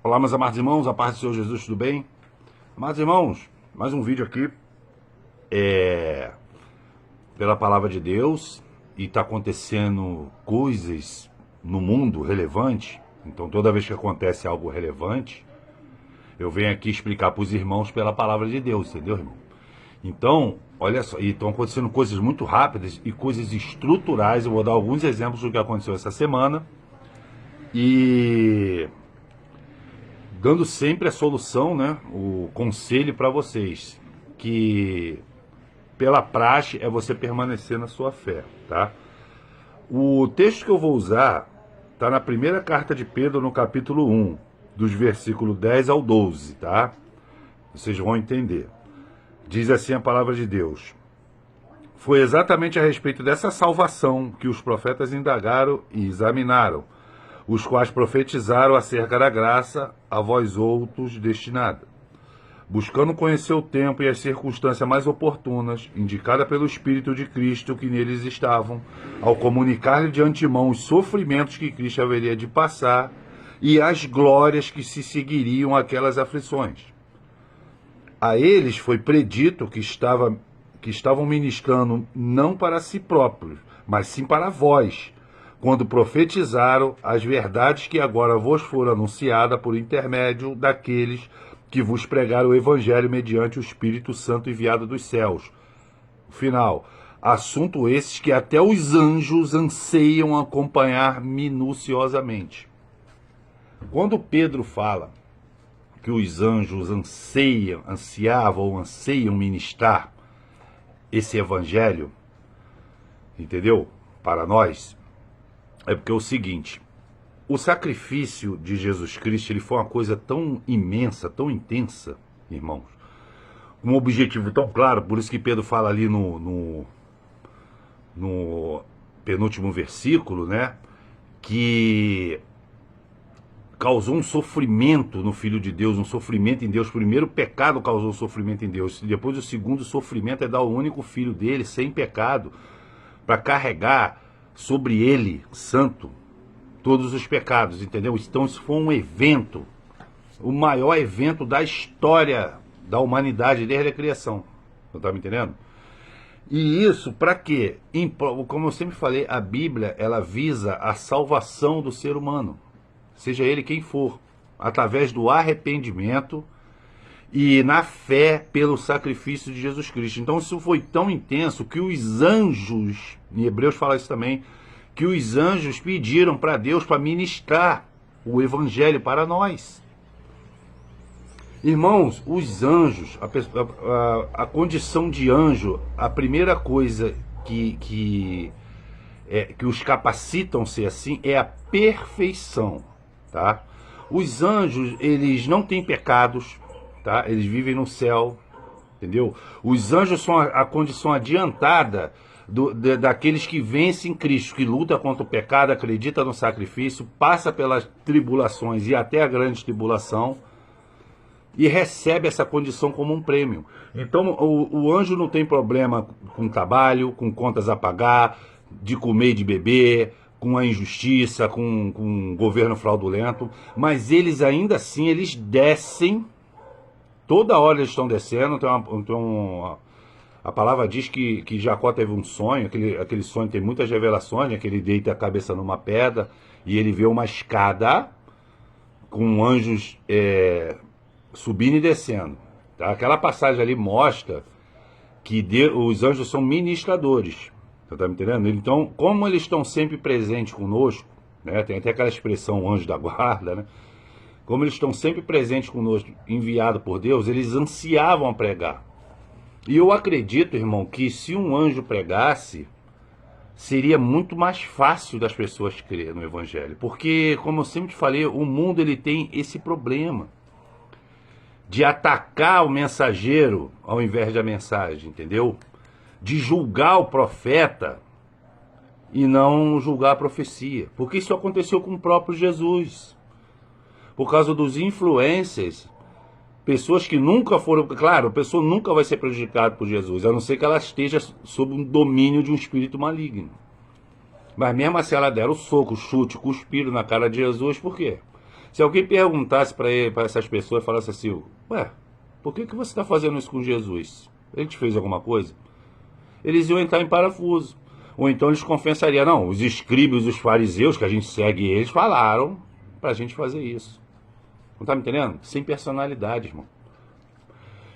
Olá, meus amados irmãos, a paz do Senhor Jesus, tudo bem? Amados irmãos, mais um vídeo aqui, pela palavra de Deus, e está acontecendo coisas no mundo relevante. Então toda vez que acontece algo relevante, eu venho aqui explicar para os irmãos pela palavra de Deus, entendeu, irmão? Então, olha só, e estão acontecendo coisas muito rápidas e coisas estruturais. Eu vou dar alguns exemplos do que aconteceu essa semana e dando sempre a solução, né, o conselho para vocês, que pela praxe é você permanecer na sua fé, tá? O texto que eu vou usar está na primeira carta de Pedro, no capítulo 1, dos versículos 10 ao 12, tá? Vocês vão entender. Diz assim a palavra de Deus: foi exatamente a respeito dessa salvação que os profetas indagaram e examinaram, os quais profetizaram acerca da graça a vós outros destinada, buscando conhecer o tempo e as circunstâncias mais oportunas, indicada pelo Espírito de Cristo que neles estavam, ao comunicar-lhe de antemão os sofrimentos que Cristo haveria de passar e as glórias que se seguiriam àquelas aflições. A eles foi predito que estavam ministrando não para si próprios, mas sim para vós, quando profetizaram as verdades que agora vos foram anunciadas por intermédio daqueles que vos pregaram o Evangelho mediante o Espírito Santo enviado dos céus. Final, assunto esses que até os anjos anseiam acompanhar minuciosamente. Quando Pedro fala que os anjos ansiavam ou anseiam ministrar esse Evangelho, entendeu? Para nós, é porque é o seguinte: o sacrifício de Jesus Cristo, ele foi uma coisa tão imensa, tão intensa, irmãos, um objetivo tão claro. Por isso que Pedro fala ali no penúltimo versículo, né, que causou um sofrimento no Filho de Deus, um sofrimento em Deus. Primeiro, o pecado causou sofrimento em Deus. Depois, o segundo sofrimento é dar o único Filho dele, sem pecado, para carregar sobre ele, santo, todos os pecados, entendeu? Então isso foi um evento, o maior evento da história da humanidade desde a criação. Não tá me entendendo? E isso para quê? Como eu sempre falei, a Bíblia, ela visa a salvação do ser humano, seja ele quem for, através do arrependimento e na fé pelo sacrifício de Jesus Cristo. Então isso foi tão intenso que os anjos, em Hebreus fala isso também, que os anjos pediram para Deus para ministrar o Evangelho para nós. Irmãos, os anjos, a condição de anjo, a primeira coisa que os capacitam a ser assim é a perfeição, tá? Os anjos, eles não têm pecados, tá? Eles vivem no céu, entendeu? Os anjos são a condição adiantada daqueles que vencem Cristo, que luta contra o pecado, acredita no sacrifício, passa pelas tribulações e até a grande tribulação e recebe essa condição como um prêmio. Então o anjo não tem problema com trabalho, com contas a pagar, de comer e de beber, com a injustiça, com um governo fraudulento, mas eles ainda assim, eles descem, toda hora eles estão descendo. A palavra diz que Jacó teve um sonho, aquele sonho tem muitas revelações, né, que ele deita a cabeça numa pedra e ele vê uma escada com anjos subindo e descendo. Tá? Aquela passagem ali mostra que os anjos são ministradores. Você está me entendendo? Então, como eles estão sempre presentes conosco, né, tem até aquela expressão anjo da guarda, né? Como eles estão sempre presentes conosco, enviados por Deus, eles ansiavam a pregar. E eu acredito, irmão, que se um anjo pregasse, seria muito mais fácil das pessoas crer no Evangelho. Porque, como eu sempre te falei, o mundo ele tem esse problema de atacar o mensageiro ao invés da mensagem, entendeu? De julgar o profeta e não julgar a profecia. Porque isso aconteceu com o próprio Jesus. Por causa dos influencers, pessoas que nunca foram... Claro, a pessoa nunca vai ser prejudicada por Jesus, a não ser que ela esteja sob um domínio de um espírito maligno. Mas mesmo assim ela der o soco, o chute, cuspiro na cara de Jesus, por quê? Se alguém perguntasse para essas pessoas, falasse assim, ué, por que você está fazendo isso com Jesus? Ele te fez alguma coisa? Eles iam entrar em parafuso. Ou então eles confessariam, não, os escribas, os fariseus, que a gente segue eles, falaram para a gente fazer isso. Não tá me entendendo? Sem personalidade, irmão.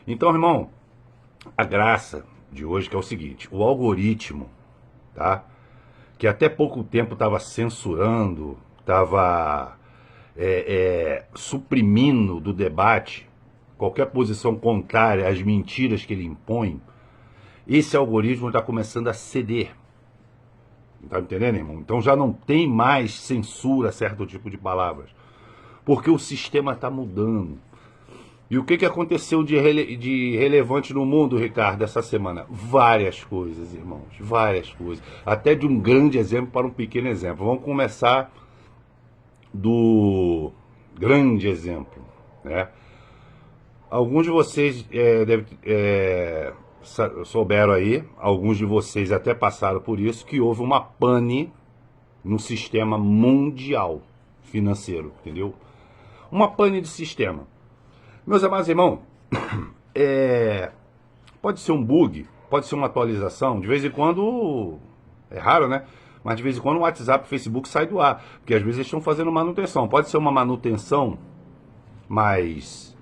Então, irmão, a graça de hoje que é o seguinte, o algoritmo, tá? Que até pouco tempo estava censurando, estava suprimindo do debate qualquer posição contrária às mentiras que ele impõe, esse algoritmo está começando a ceder. Tá me entendendo, irmão? Então já não tem mais censura a certo tipo de palavras. Porque o sistema está mudando. E o que aconteceu de relevante no mundo, Ricardo, essa semana? Várias coisas, irmãos. Várias coisas. Até de um grande exemplo para um pequeno exemplo. Vamos começar do grande exemplo, né? Alguns de vocês souberam aí, alguns de vocês até passaram por isso, que houve uma pane no sistema mundial financeiro, entendeu? Uma pane de sistema. Meus amados irmãos, pode ser um bug, pode ser uma atualização, de vez em quando, é raro, né? Mas de vez em quando o WhatsApp, o Facebook sai do ar, porque às vezes eles estão fazendo manutenção. Pode ser uma manutenção, mas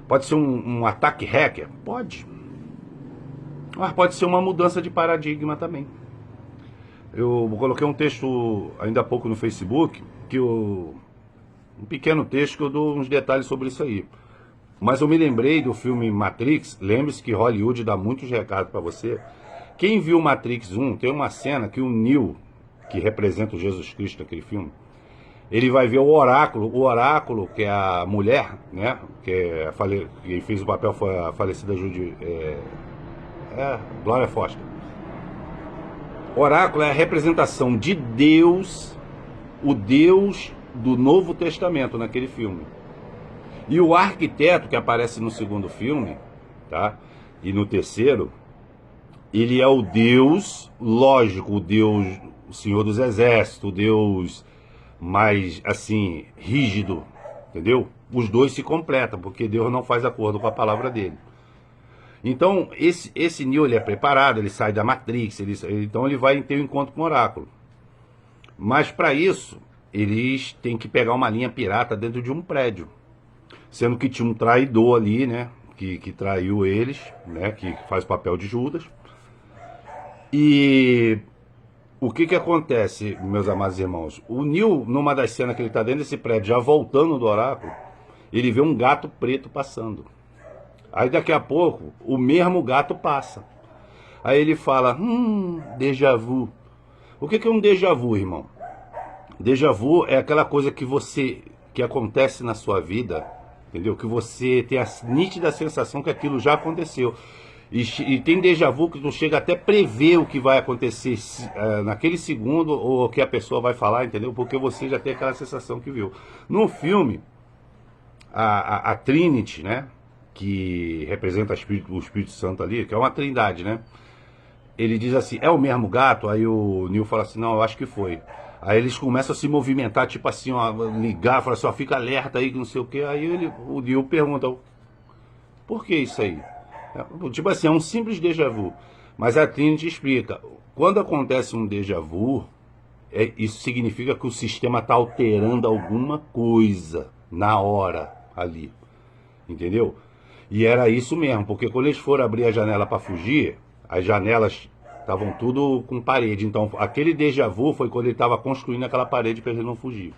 pode ser um ataque hacker? Pode. Mas pode ser uma mudança de paradigma também. Eu coloquei um texto ainda há pouco no Facebook, um pequeno texto que eu dou uns detalhes sobre isso aí. Mas eu me lembrei do filme Matrix. Lembre-se que Hollywood dá muitos recados para você. Quem viu Matrix 1, tem uma cena que o Neo, que representa o Jesus Cristo naquele filme, ele vai ver o Oráculo, que é a mulher, né, que fez o papel, foi a falecida Glória Foster. Oráculo é a representação de Deus, o Deus do Novo Testamento naquele filme. E o arquiteto que aparece no segundo filme, tá? E no terceiro, ele é o Deus, lógico, o Senhor dos Exércitos, o Deus mais, assim, rígido, entendeu? Os dois se completam, porque Deus não faz acordo com a palavra dele. Então, esse Neo, ele é preparado, ele sai da Matrix, então ele vai ter um encontro com o Oráculo. Mas para isso, eles têm que pegar uma linha pirata dentro de um prédio. Sendo que tinha um traidor ali, né, que traiu eles, né, que faz o papel de Judas. E o que acontece, meus amados irmãos? O Neo, numa das cenas que ele está dentro desse prédio, já voltando do Oráculo, ele vê um gato preto passando. Aí daqui a pouco, o mesmo gato passa. Aí ele fala, déjà vu. O que é um déjà vu, irmão? Déjà vu é aquela coisa que acontece na sua vida, entendeu? Que você tem a nítida sensação que aquilo já aconteceu. E tem déjà vu que tu chega até prever o que vai acontecer naquele segundo, ou o que a pessoa vai falar, entendeu? Porque você já tem aquela sensação que viu. No filme, a Trinity, né, que representa o Espírito Santo ali, que é uma trindade, né? Ele diz assim, é o mesmo gato? Aí o Neo fala assim, não, eu acho que foi. Aí eles começam a se movimentar, tipo assim, ó, ligar, fala assim, ó, fica alerta aí, que não sei o que. Aí o Neo pergunta, por que isso aí? Tipo assim, é um simples déjà vu. Mas a Trinity explica, quando acontece um déjà vu, isso significa que o sistema está alterando alguma coisa na hora ali. Entendeu? E era isso mesmo, porque quando eles foram abrir a janela para fugir, as janelas estavam tudo com parede. Então, aquele déjà vu foi quando ele estava construindo aquela parede para ele não fugir.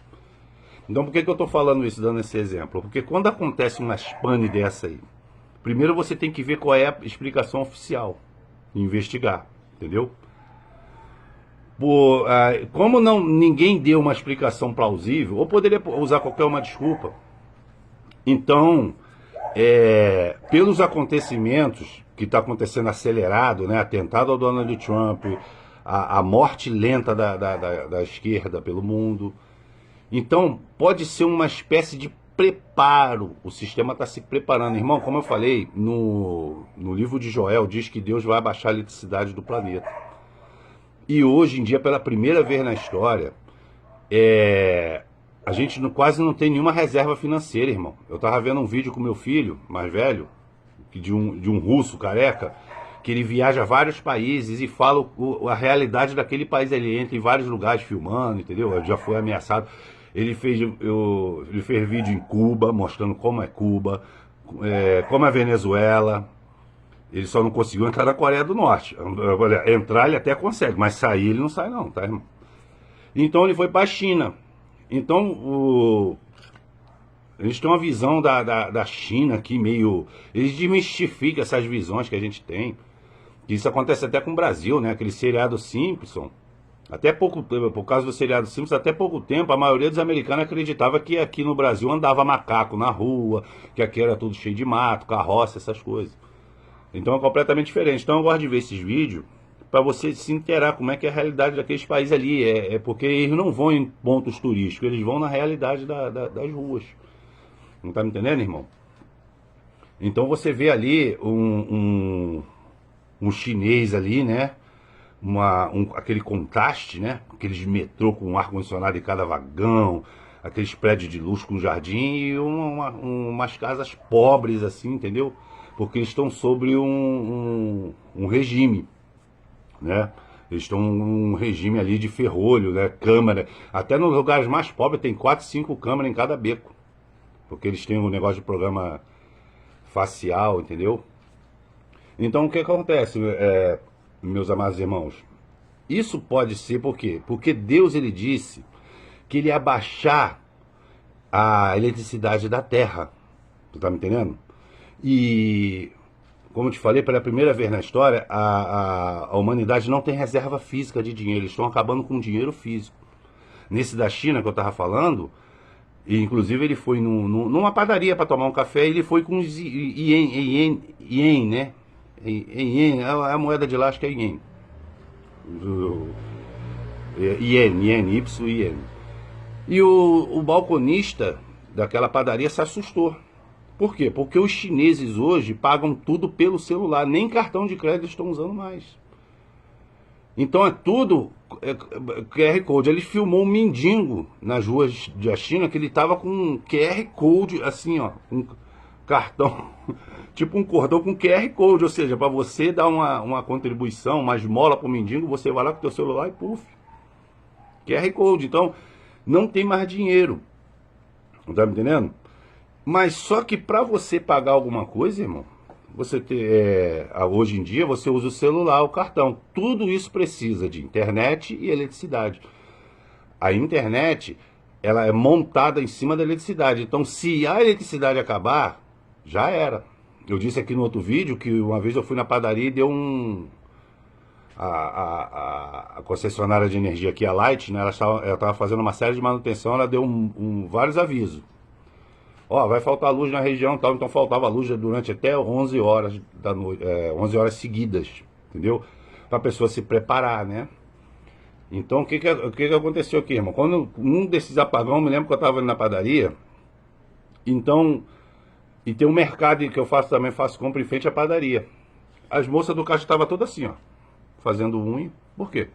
Então, por que eu estou falando isso, dando esse exemplo? Porque quando acontece uma pane dessa aí, primeiro você tem que ver qual é a explicação oficial e investigar, entendeu? Como ninguém deu uma explicação plausível, ou poderia usar qualquer uma desculpa, então, pelos acontecimentos que está acontecendo acelerado, né, atentado ao Donald Trump, a morte lenta da esquerda pelo mundo, então pode ser uma espécie de preparo, o sistema está se preparando. Irmão, como eu falei, no livro de Joel diz que Deus vai abaixar a eletricidade do planeta. E hoje em dia, pela primeira vez na história, a gente quase não tem nenhuma reserva financeira, irmão. Eu tava vendo um vídeo com meu filho, mais velho, de um russo careca, que ele viaja a vários países e fala a realidade daquele país. Ele entra em vários lugares filmando, entendeu? Ele já foi ameaçado. Ele fez vídeo em Cuba, mostrando como é Cuba, como é Venezuela. Ele só não conseguiu entrar na Coreia do Norte. Entrar ele até consegue, mas sair ele não sai não, tá, irmão? Então ele foi para a China. Então eles têm uma visão da China aqui meio... Eles desmistificam essas visões que a gente tem. Isso acontece até com o Brasil, né? Aquele seriado Simpson. Até pouco tempo, por causa do seriado Simpsons, até pouco tempo, a maioria dos americanos acreditava que aqui no Brasil andava macaco na rua, que aqui era tudo cheio de mato, carroça, essas coisas. Então é completamente diferente. Então eu gosto de ver esses vídeos para você se inteirar como é que é a realidade daqueles países ali. É porque eles não vão em pontos turísticos, eles vão na realidade das ruas. Não tá me entendendo, irmão? Então você vê ali um chinês ali, né? Aquele contraste, né? Aqueles metrô com ar-condicionado em cada vagão, aqueles prédios de luxo com jardim e umas casas pobres assim, entendeu? Porque eles estão sobre um regime, né? Eles estão num regime ali de ferrolho, né? Câmera. Até nos lugares mais pobres tem 4, 5 câmeras em cada beco. Porque eles têm um negócio de programa facial, entendeu? Então o que acontece, meus amados irmãos? Isso pode ser por quê? Porque Deus, ele disse que ele ia baixar a eletricidade da terra. Tu tá me entendendo? E, como eu te falei, pela primeira vez na história, a humanidade não tem reserva física de dinheiro. Eles estão acabando com o dinheiro físico. Nesse da China que eu tava falando, e inclusive ele foi numa padaria para tomar um café, e ele foi com os ien, né? Ien, a moeda de lá, acho que é ien. Y-I-N. E o balconista daquela padaria se assustou. Por quê? Porque os chineses hoje pagam tudo pelo celular, nem cartão de crédito estão usando mais. Então é tudo QR Code. Ele filmou um mendigo nas ruas da China que ele tava com um QR Code, assim, ó, um cartão, tipo um cordão com QR Code, ou seja, para você dar uma contribuição, uma esmola pro mendigo, você vai lá com o teu celular e puf, QR Code. Então, não tem mais dinheiro. Não tá me entendendo? Mas só que para você pagar alguma coisa, irmão, você hoje em dia você usa o celular, o cartão. Tudo isso precisa de internet e eletricidade. A internet, ela é montada em cima da eletricidade. Então, se a eletricidade acabar, já era. Eu disse aqui no outro vídeo que uma vez eu fui na padaria e deu a concessionária de energia aqui, a Light, né, ela estava fazendo uma série de manutenção, ela deu vários avisos. Ó, vai faltar luz na região, tal. Então faltava luz durante até 11 horas da noite, 11 horas seguidas, entendeu? Para a pessoa se preparar, né? Então o que aconteceu aqui, irmão? Quando um desses apagões, eu me lembro que eu estava ali na padaria. Então, e tem um mercado que eu faço compra em frente à padaria. As moças do caixa estavam todas assim, ó, fazendo unha. Por quê?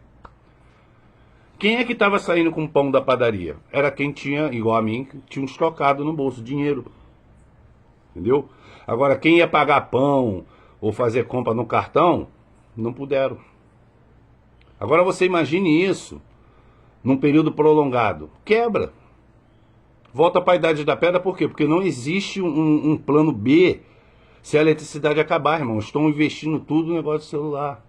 Quem é que estava saindo com o pão da padaria? Era quem tinha, igual a mim, que tinha uns trocados no bolso, dinheiro. Entendeu? Agora, quem ia pagar pão ou fazer compra no cartão, não puderam. Agora você imagine isso num período prolongado. Quebra. Volta para a idade da pedra, por quê? Porque não existe um plano B se a eletricidade acabar, irmão. Estão investindo tudo no negócio do celular.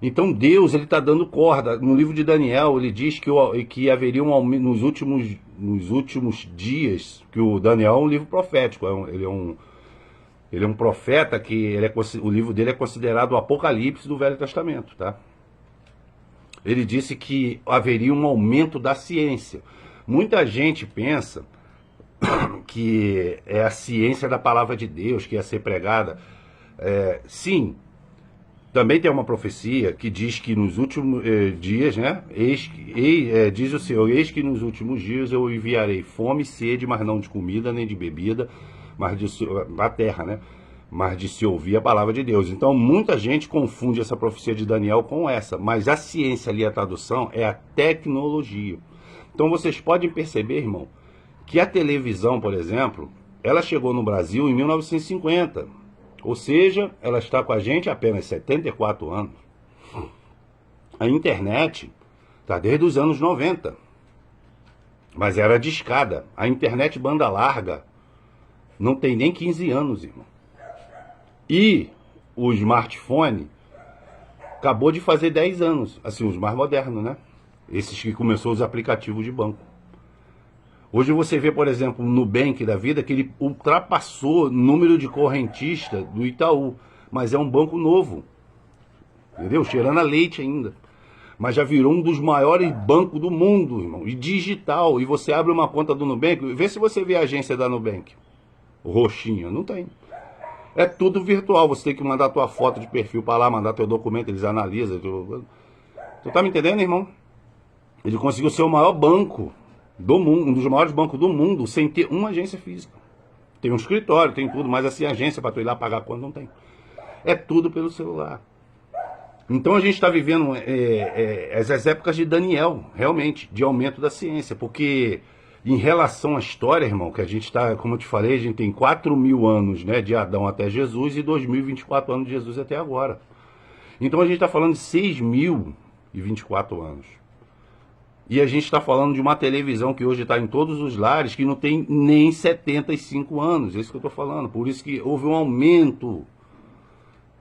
Então Deus, ele está dando corda. No livro de Daniel, ele diz que haveria um aumento nos últimos dias, que o Daniel é um livro profético, ele é um profeta que o livro dele é considerado o Apocalipse do Velho Testamento, tá? Ele disse que haveria um aumento da ciência. Muita gente pensa que é a ciência da palavra de Deus que ia ser pregada. Sim. Também tem uma profecia que diz que nos últimos dias, né? Diz o Senhor, eis que nos últimos dias eu enviarei fome e sede, mas não de comida nem de bebida, mas da terra, né? Mas de se ouvir a palavra de Deus. Então muita gente confunde essa profecia de Daniel com essa, mas a ciência ali, a tradução, é a tecnologia. Então vocês podem perceber, irmão, que a televisão, por exemplo, ela chegou no Brasil em 1950. Ou seja, ela está com a gente há apenas 74 anos. A internet está desde os anos 90. Mas era discada. A internet banda larga não tem nem 15 anos, irmão. E o smartphone acabou de fazer 10 anos. Assim, os mais modernos, né? Esses que começou os aplicativos de banco. Hoje você vê, por exemplo, no Nubank da vida, que ele ultrapassou o número de correntista do Itaú. Mas é um banco novo. Entendeu? Cheirando a leite ainda. Mas já virou um dos maiores bancos do mundo, irmão. E digital. E você abre uma conta do Nubank, vê se você vê a agência da Nubank. O roxinho. Não tem. É tudo virtual. Você tem que mandar tua foto de perfil para lá, mandar teu documento, eles analisam. Tu tá me entendendo, irmão? Ele conseguiu ser o maior banco do mundo, um dos maiores bancos do mundo, sem ter uma agência física. Tem um escritório, tem tudo, mas assim, agência para tu ir lá pagar quando não tem. É tudo pelo celular. Então a gente está vivendo as épocas de Daniel, realmente, de aumento da ciência, porque em relação à história, irmão, que a gente está, como eu te falei, a gente tem 4.000 anos, né, de Adão até Jesus e 2.024 anos de Jesus até agora. Então a gente está falando de 6.024 anos. E a gente está falando de uma televisão que hoje está em todos os lares, que não tem nem 75 anos, é isso que eu estou falando. Por isso que houve um aumento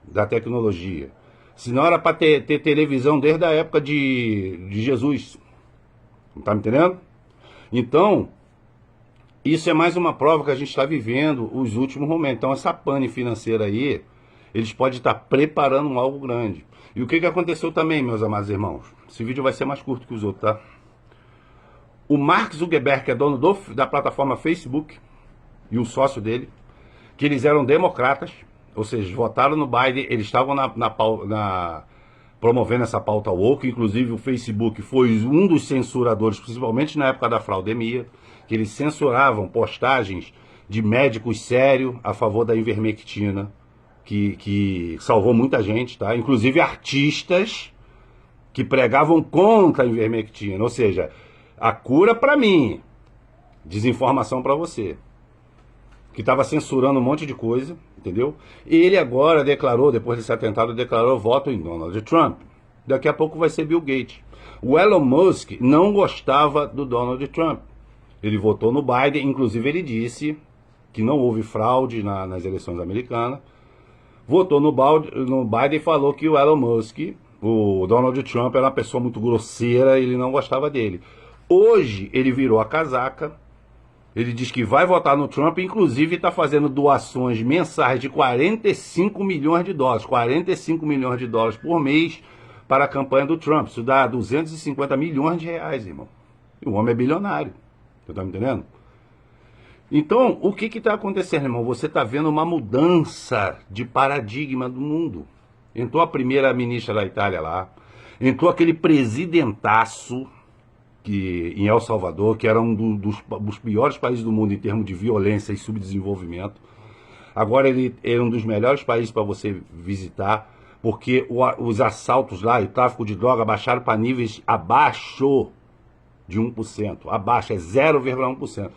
da tecnologia. Senão era para ter televisão desde a época de Jesus. Não tá me entendendo? Então, isso é mais uma prova que a gente está vivendo os últimos momentos. Então, essa pane financeira aí, eles podem estar preparando algo grande. E o que aconteceu também, meus amados irmãos? Esse vídeo vai ser mais curto que os outros, tá? O Mark Zuckerberg, que é dono da plataforma Facebook, e o sócio dele, que eles eram democratas, ou seja, votaram no Biden, eles estavam promovendo essa pauta woke, inclusive o Facebook foi um dos censuradores, principalmente na época da fraudemia, que eles censuravam postagens de médicos sérios a favor da ivermectina, que salvou muita gente, tá? Inclusive artistas que pregavam contra a ivermectina, ou seja, a cura para mim, desinformação para você, que estava censurando um monte de coisa, entendeu? E ele agora declarou, depois desse atentado, declarou voto em Donald Trump. Daqui a pouco vai ser Bill Gates. O Elon Musk não gostava do Donald Trump. Ele votou no Biden, inclusive ele disse que não houve fraude nas eleições americanas. Votou no Biden e falou que o Elon Musk, o Donald Trump, era uma pessoa muito grosseira e ele não gostava dele. Hoje ele virou a casaca, ele diz que vai votar no Trump, inclusive está fazendo doações mensais de 45 milhões de dólares, 45 milhões de dólares por mês para a campanha do Trump. Isso dá 250 milhões de reais, irmão. E o homem é bilionário, você está me entendendo? Então, o que está acontecendo, irmão? Você está vendo uma mudança de paradigma do mundo. Entrou a primeira-ministra da Itália lá, entrou aquele presidentaço em El Salvador, que era um dos piores países do mundo em termos de violência e subdesenvolvimento. Agora ele é um dos melhores países para você visitar, porque os assaltos lá e o tráfico de droga baixaram para níveis abaixo de 1%. Abaixo, é 0,1%.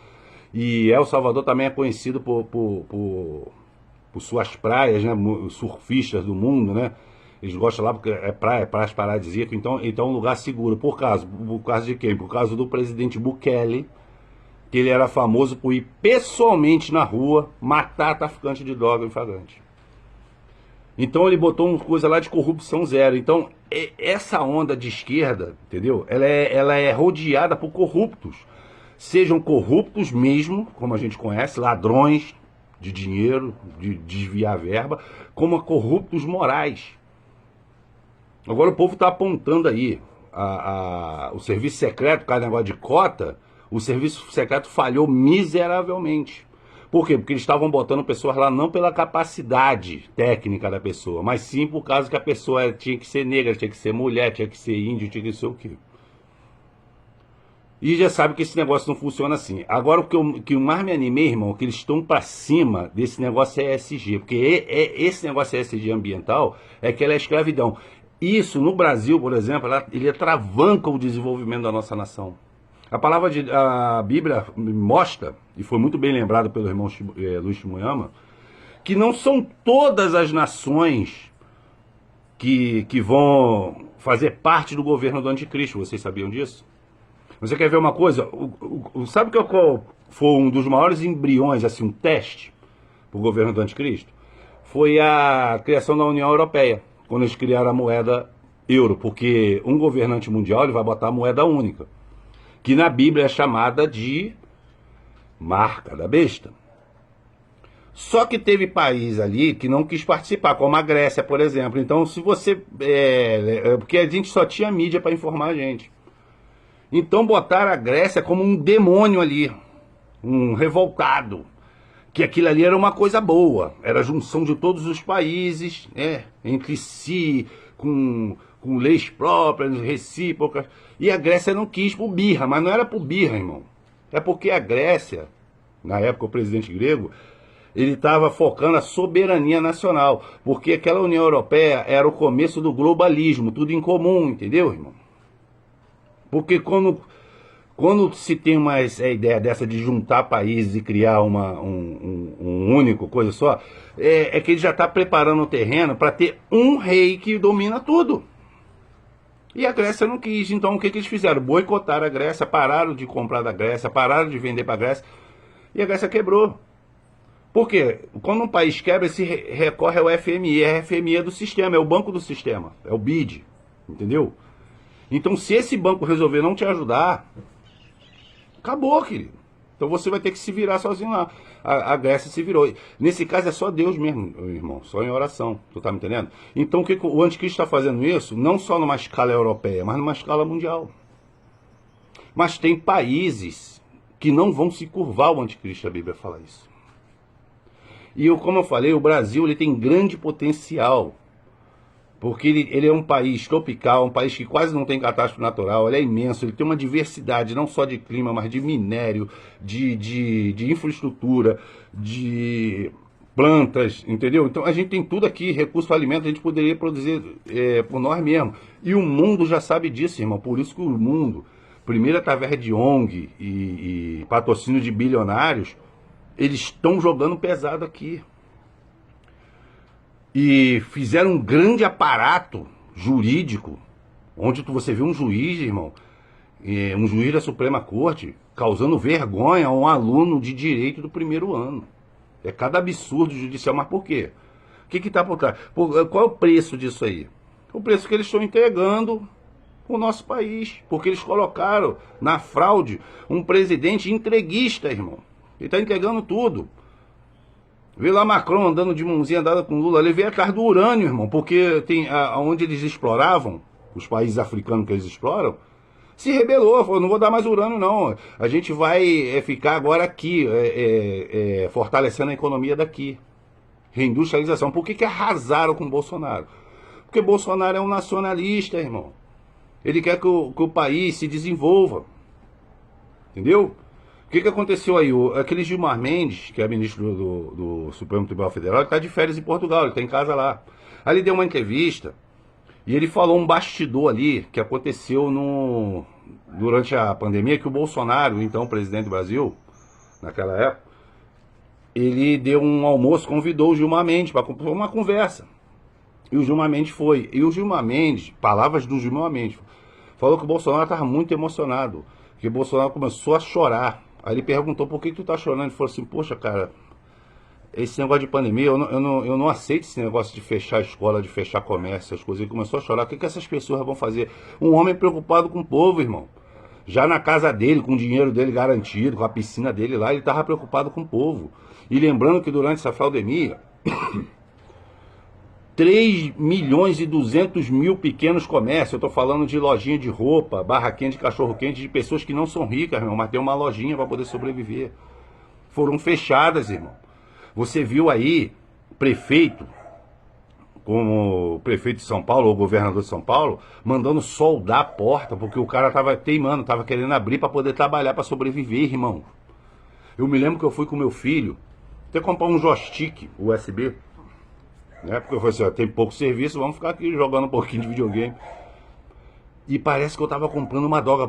E El Salvador também é conhecido por suas praias, né, surfistas do mundo, né? Eles gostam lá porque é praias paradisíacas, então é um lugar seguro. Por causa de quem? Por causa do presidente Bukele, que ele era famoso por ir pessoalmente na rua matar traficante de droga em flagrante. Então ele botou uma coisa lá de corrupção zero. Então essa onda de esquerda, entendeu? Ela é rodeada por corruptos. Sejam corruptos mesmo, como a gente conhece, ladrões de dinheiro, de desviar verba, como corruptos morais. Agora o povo está apontando aí, o serviço secreto, por causa do negócio de cota, o serviço secreto falhou miseravelmente. Por quê? Porque eles estavam botando pessoas lá não pela capacidade técnica da pessoa, mas sim por causa que a pessoa tinha que ser negra, tinha que ser mulher, tinha que ser índio, tinha que ser o quê. E já sabe que esse negócio não funciona assim. Agora o que mais me animei, irmão, é que eles estão para cima desse negócio ESG, porque esse negócio ESG ambiental é que ela é escravidão. Isso, no Brasil, por exemplo, ele atravanca o desenvolvimento da nossa nação. A Bíblia mostra, e foi muito bem lembrado pelo irmão Luiz Muyama, que não são todas as nações que vão fazer parte do governo do anticristo. Vocês sabiam disso? Você quer ver uma coisa? Sabe qual foi um dos maiores embriões, assim, um teste para o governo do anticristo? Foi a criação da União Europeia, quando eles criaram a moeda euro, porque um governante mundial ele vai botar a moeda única, que na Bíblia é chamada de marca da besta. Só que teve país ali que não quis participar, como a Grécia, por exemplo. Então, se você... porque a gente só tinha mídia para informar a gente. Então, botaram a Grécia como um demônio ali, um revoltado. Que aquilo ali era uma coisa boa. Era a junção de todos os países, entre si, com leis próprias, recíprocas. E a Grécia não quis por birra, mas não era por birra, irmão. É porque a Grécia, na época o presidente grego, ele estava focando a soberania nacional, porque aquela União Europeia era o começo do globalismo, tudo em comum, entendeu, irmão? Porque quando se tem uma ideia dessa de juntar países e criar um único coisa só, é que ele já está preparando o terreno para ter um rei que domina tudo. E a Grécia não quis, então o que eles fizeram? Boicotaram a Grécia, pararam de comprar da Grécia, pararam de vender para a Grécia, e a Grécia quebrou. Por quê? Quando um país quebra, se recorre ao FMI. A FMI é do sistema, é o banco do sistema, é o BID, entendeu? Então, se esse banco resolver não te ajudar, acabou, querido. Então você vai ter que se virar sozinho lá. A Grécia se virou. Nesse caso é só Deus mesmo, irmão, só em oração. Tu tá me entendendo? Então o anticristo está fazendo isso, não só numa escala europeia, mas numa escala mundial. Mas tem países que não vão se curvar ao anticristo, a Bíblia fala isso. E como eu falei, o Brasil ele tem grande potencial. Porque ele é um país tropical, um país que quase não tem catástrofe natural, ele é imenso, ele tem uma diversidade não só de clima, mas de minério, de infraestrutura, de plantas, entendeu? Então a gente tem tudo aqui, recurso alimento, a gente poderia produzir por nós mesmos. E o mundo já sabe disso, irmão, por isso que o mundo, primeiro através de ONG e patrocínio de bilionários, eles estão jogando pesado aqui. E fizeram um grande aparato jurídico, onde você vê um juiz, irmão, um juiz da Suprema Corte, causando vergonha a um aluno de direito do primeiro ano. É cada absurdo judicial, mas por quê? O que está por trás? Qual é o preço disso aí? O preço que eles estão entregando o nosso país, porque eles colocaram na fraude um presidente entreguista, irmão. Ele está entregando tudo. Vê lá Macron andando de mãozinha dada com Lula, ele veio atrás do urânio, irmão, porque tem onde eles exploravam, os países africanos que eles exploram, se rebelou, falou, não vou dar mais urânio não, a gente vai ficar agora aqui, fortalecendo a economia daqui, reindustrialização. Por que arrasaram com o Bolsonaro? Porque Bolsonaro é um nacionalista, irmão, ele quer que o país se desenvolva, entendeu? O que aconteceu aí? Aquele Gilmar Mendes, que é ministro do Supremo Tribunal Federal, ele está de férias em Portugal, ele está em casa lá. Aí ele deu uma entrevista e ele falou um bastidor ali que aconteceu durante a pandemia, que o Bolsonaro, então presidente do Brasil, naquela época, ele deu um almoço, convidou o Gilmar Mendes para uma conversa. E o Gilmar Mendes foi. E o Gilmar Mendes, palavras do Gilmar Mendes, falou que o Bolsonaro estava muito emocionado, que o Bolsonaro começou a chorar. Aí ele perguntou, por que tu tá chorando? Ele falou assim, poxa, cara, esse negócio de pandemia, eu não aceito esse negócio de fechar a escola, de fechar comércio, essas coisas. Ele começou a chorar, o que essas pessoas vão fazer? Um homem preocupado com o povo, irmão. Já na casa dele, com o dinheiro dele garantido, com a piscina dele lá, ele estava preocupado com o povo. E lembrando que durante essa pandemia, 3.200.000 pequenos comércios, eu estou falando de lojinha de roupa, barraquinha de cachorro-quente, de pessoas que não são ricas, irmão, mas tem uma lojinha para poder sobreviver. Foram fechadas, irmão. Você viu aí, prefeito, como o prefeito de São Paulo, ou o governador de São Paulo, mandando soldar a porta, porque o cara estava teimando, estava querendo abrir para poder trabalhar, para sobreviver, irmão. Eu me lembro que eu fui com meu filho, até comprar um joystick USB, né? Porque eu falei assim, ó, tem pouco serviço, vamos ficar aqui jogando um pouquinho de videogame. E parece que eu tava comprando uma droga,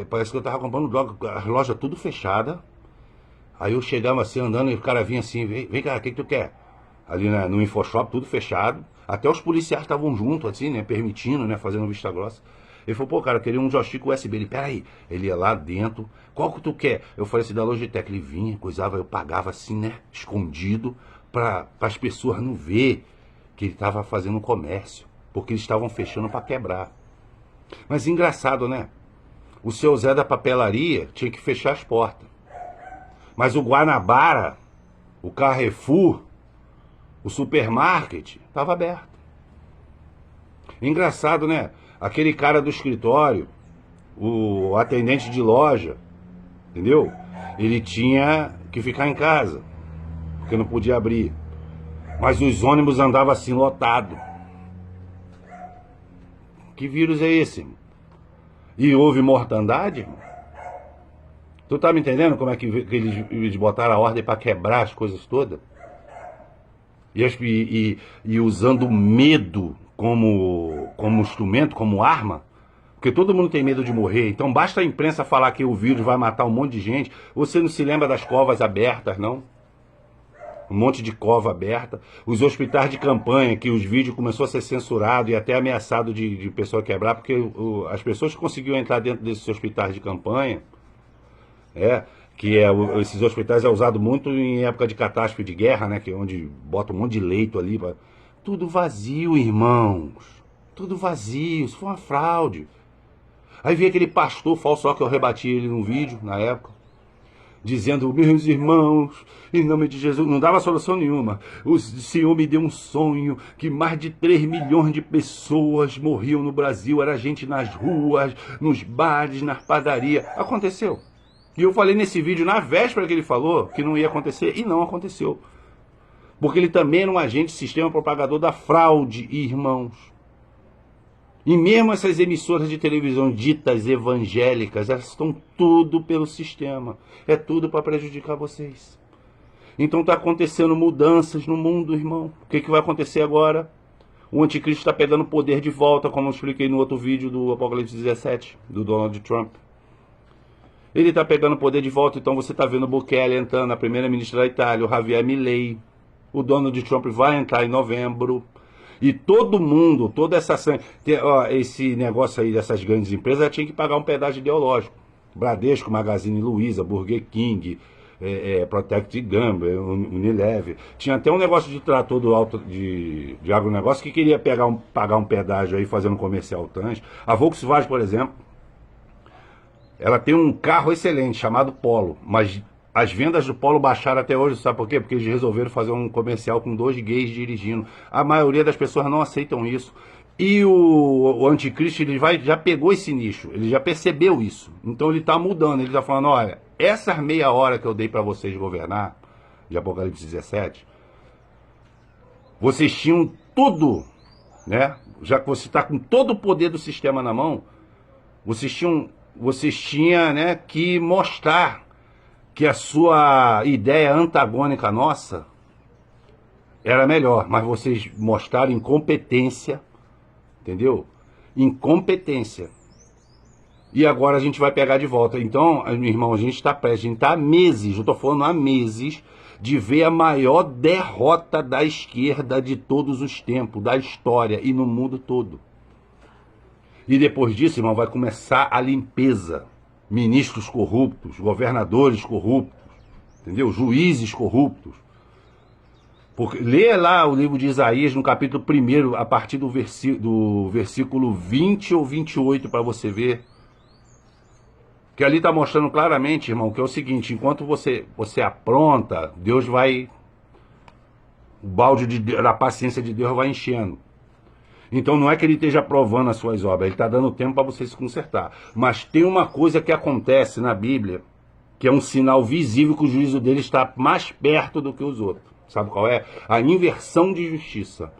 parece que eu tava comprando droga, as lojas tudo fechada. Aí eu chegava assim andando e o cara vinha assim, vem cá, o que tu quer? Ali no InfoShop, tudo fechado. Até os policiais estavam juntos, assim, né, permitindo, né, fazendo vista grossa. Ele falou, pô, cara, eu queria um joystick USB. Ele, peraí, ele ia lá dentro, qual que tu quer? Eu falei assim, da Logitech. Ele vinha, coisava, eu pagava assim, né, escondido, para as pessoas não ver que ele estava fazendo um comércio, porque eles estavam fechando para quebrar. Mas engraçado, né? O seu Zé da papelaria tinha que fechar as portas. Mas o Guanabara, o Carrefour, o supermarket, estava aberto. Engraçado, né? Aquele cara do escritório, o atendente de loja, entendeu? Ele tinha que ficar em casa, porque não podia abrir. Mas os ônibus andavam assim, lotados. Que vírus é esse? E houve mortandade? Tu tá me entendendo como é que eles botaram a ordem para quebrar as coisas todas? E usando medo como instrumento, como arma? Porque todo mundo tem medo de morrer. Então basta a imprensa falar que o vírus vai matar um monte de gente. Você não se lembra das covas abertas, não? Um monte de cova aberta. Os hospitais de campanha, que os vídeos começou a ser censurado e até ameaçado de pessoa quebrar, porque as pessoas que conseguiam entrar dentro desses hospitais de campanha, esses hospitais é usado muito em época de catástrofe de guerra, né? Que é onde bota um monte de leito ali. Tudo vazio, irmãos. Tudo vazio. Isso foi uma fraude. Aí veio aquele pastor falso, só que eu rebati ele no vídeo, na época, dizendo, meus irmãos, em nome de Jesus, não dava solução nenhuma. O Senhor me deu um sonho que mais de 3 milhões de pessoas morriam no Brasil, era gente nas ruas, nos bares, nas padarias. Aconteceu. E eu falei nesse vídeo, na véspera que ele falou, que não ia acontecer, e não aconteceu. Porque ele também era um agente sistema propagador da fraude, irmãos. E mesmo essas emissoras de televisão ditas evangélicas, elas estão tudo pelo sistema. É tudo para prejudicar vocês. Então está acontecendo mudanças no mundo, irmão. O que vai acontecer agora? O anticristo está pegando poder de volta, como eu expliquei no outro vídeo do Apocalipse 17, do Donald Trump. Ele está pegando poder de volta, então você está vendo o Bukele entrando, a primeira-ministra da Itália, o Javier Milei. O Donald Trump vai entrar em novembro. E todo mundo, toda essa... esse negócio aí dessas grandes empresas tinha que pagar um pedágio ideológico. Bradesco, Magazine Luiza, Burger King, Protect Gamble, Unilever. Tinha até um negócio de trator de agronegócio que queria pagar um pedágio aí fazendo comercial trans. A Volkswagen, por exemplo, ela tem um carro excelente chamado Polo, mas as vendas do Polo baixaram até hoje, sabe por quê? Porque eles resolveram fazer um comercial com 2 gays dirigindo. A maioria das pessoas não aceitam isso. E o anticristo ele já pegou esse nicho, ele já percebeu isso. Então ele está mudando, ele está falando, olha, essas meia hora que eu dei para vocês governar, de Apocalipse 17, vocês tinham tudo, né? Já que você está com todo o poder do sistema na mão, vocês tinham, né, que mostrar que a sua ideia antagônica à nossa era melhor, mas vocês mostraram incompetência, entendeu? Incompetência. E agora a gente vai pegar de volta. Então, meu irmão, a gente está prestes, a gente está há meses, eu estou falando há meses, de ver a maior derrota da esquerda de todos os tempos, da história e no mundo todo. E depois disso, irmão, vai começar a limpeza. Ministros corruptos, governadores corruptos, entendeu? Juízes corruptos. Porque, lê lá o livro de Isaías, no capítulo 1, a partir do versículo 20 ou 28, para você ver. Que ali está mostrando claramente, irmão, que é o seguinte, enquanto você apronta, Deus vai... O balde da paciência de Deus vai enchendo. Então não é que ele esteja provando as suas obras, ele está dando tempo para você se consertar. Mas tem uma coisa que acontece na Bíblia, que é um sinal visível que o juízo dele está mais perto do que os outros. Sabe qual é? A inversão de justiça.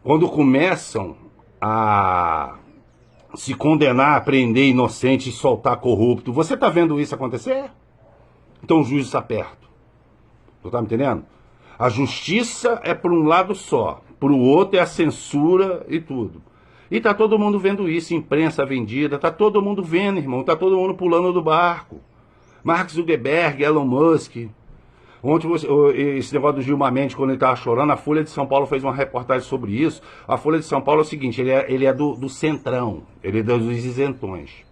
Quando começam a se condenar, prender inocente e soltar corrupto, você está vendo isso acontecer? Então o juízo está perto. Tu está me entendendo? A justiça é por um lado só. Para o outro é a censura e tudo. E tá todo mundo vendo isso, imprensa vendida, tá todo mundo vendo, irmão, tá todo mundo pulando do barco. Mark Zuckerberg, Elon Musk. Ontem, esse negócio do Gilmar Mendes, quando ele estava chorando, a Folha de São Paulo fez uma reportagem sobre isso. A Folha de São Paulo é o seguinte, ele é do centrão, ele é dos isentões.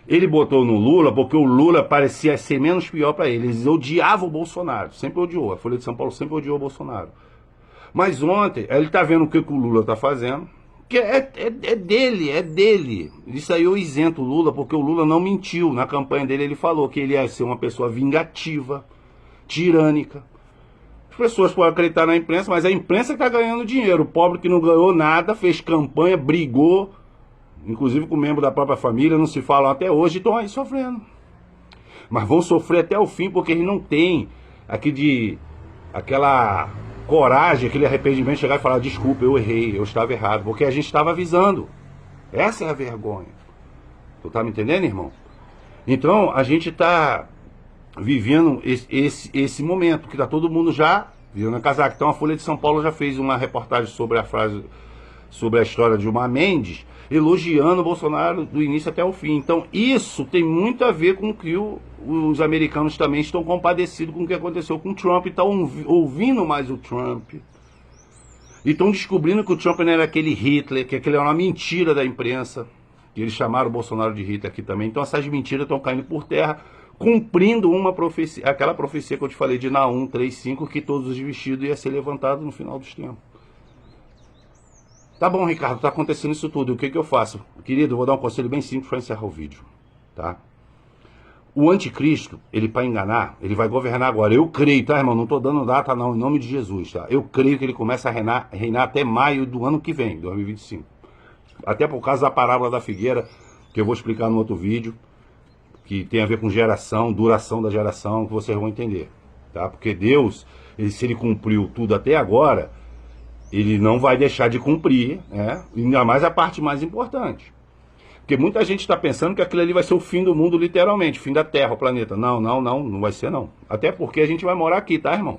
Ele botou no Lula porque o Lula parecia ser menos pior para ele. Eles odiavam o Bolsonaro, sempre odiou. A Folha de São Paulo sempre odiou o Bolsonaro. Mas ontem, ele está vendo o que o Lula está fazendo, que é dele. Isso aí eu isento o Lula, porque o Lula não mentiu. Na campanha dele ele falou que ele ia ser uma pessoa vingativa, tirânica. As pessoas podem acreditar na imprensa, mas a imprensa está ganhando dinheiro. O pobre que não ganhou nada, fez campanha, brigou, inclusive com membro da própria família, não se falam até hoje, e estão aí sofrendo. Mas vão sofrer até o fim, porque eles não têm aquela coragem, aquele arrependimento de chegar e falar, desculpa, eu errei, eu estava errado, porque a gente estava avisando. Essa é a vergonha. Tu tá me entendendo, irmão? Então, a gente está vivendo esse momento, que tá todo mundo já virando a casaca. Então a Folha de São Paulo já fez uma reportagem sobre a história de Gilmar Mendes, elogiando o Bolsonaro do início até o fim. Então isso tem muito a ver com que os americanos também estão compadecidos com o que aconteceu com o Trump, e estão ouvindo mais o Trump. E estão descobrindo que o Trump não era aquele Hitler, que aquele era uma mentira da imprensa, que eles chamaram o Bolsonaro de Hitler aqui também. Então essas mentiras estão caindo por terra, cumprindo uma profecia, aquela profecia que eu te falei de Naum 3:5, que todos os vestidos iam ser levantados no final dos tempos. Tá bom, Ricardo, tá acontecendo isso tudo, o que eu faço? Querido, eu vou dar um conselho bem simples para encerrar o vídeo, tá? O anticristo, ele para enganar, ele vai governar agora. Eu creio, tá, irmão? Não tô dando data não, em nome de Jesus, tá? Eu creio que ele começa a reinar até maio do ano que vem, 2025. Até por causa da parábola da figueira, que eu vou explicar no outro vídeo, que tem a ver com geração, duração da geração, que vocês vão entender, tá? Porque Deus, se ele cumpriu tudo até agora, ele não vai deixar de cumprir, né? Ainda mais a parte mais importante. Porque muita gente está pensando que aquilo ali vai ser o fim do mundo, literalmente, o fim da Terra, o planeta. Não vai ser não. Até porque a gente vai morar aqui, tá, irmão?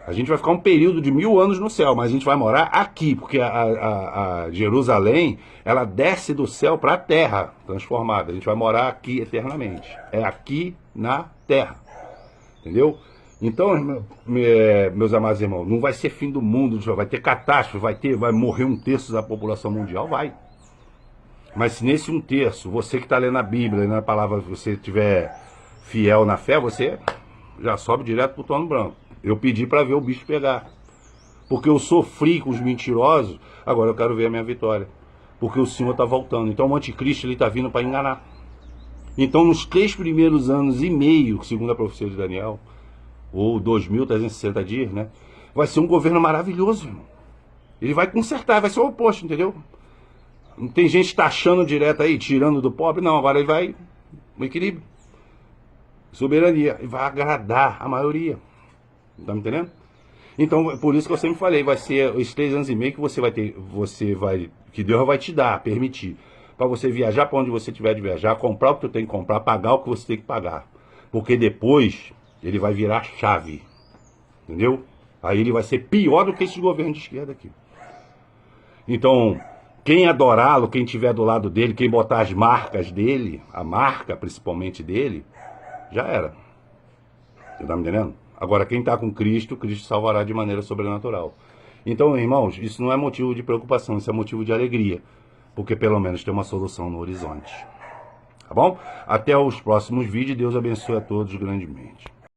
A gente vai ficar um período de 1000 anos no céu, mas a gente vai morar aqui, porque a Jerusalém, ela desce do céu para a terra, transformada. A gente vai morar aqui eternamente. É aqui na terra. Entendeu? Então, meus amados irmãos, não vai ser fim do mundo, vai ter catástrofe, vai morrer 1/3 da população mundial, vai. Mas se nesse 1/3, você que está lendo a Bíblia, na palavra, você estiver fiel na fé, você já sobe direto para o trono branco. Eu pedi para ver o bicho pegar. Porque eu sofri com os mentirosos, agora eu quero ver a minha vitória. Porque o Senhor está voltando. Então o anticristo está vindo para enganar. Então nos 3 primeiros anos e meio, segundo a profecia de Daniel, ou 2.360 dias, né? Vai ser um governo maravilhoso, irmão. Ele vai consertar, vai ser o oposto, entendeu? Não tem gente taxando direto aí, tirando do pobre, não. Agora ele vai, no equilíbrio. Soberania. Ele vai agradar a maioria. Tá me entendendo? Então, por isso que eu sempre falei, vai ser os 3 anos e meio que que Deus vai te dar, permitir, para você viajar para onde você tiver de viajar, comprar o que tu tem que comprar, pagar o que você tem que pagar. Porque depois ele vai virar chave. Entendeu? Aí ele vai ser pior do que esse governo de esquerda aqui. Então, quem adorá-lo, quem estiver do lado dele, quem botar as marcas dele, a marca principalmente dele, já era. Você tá me entendendo? Agora, quem está com Cristo, Cristo salvará de maneira sobrenatural. Então, irmãos, isso não é motivo de preocupação, isso é motivo de alegria. Porque pelo menos tem uma solução no horizonte. Tá bom? Até os próximos vídeos. Deus abençoe a todos grandemente.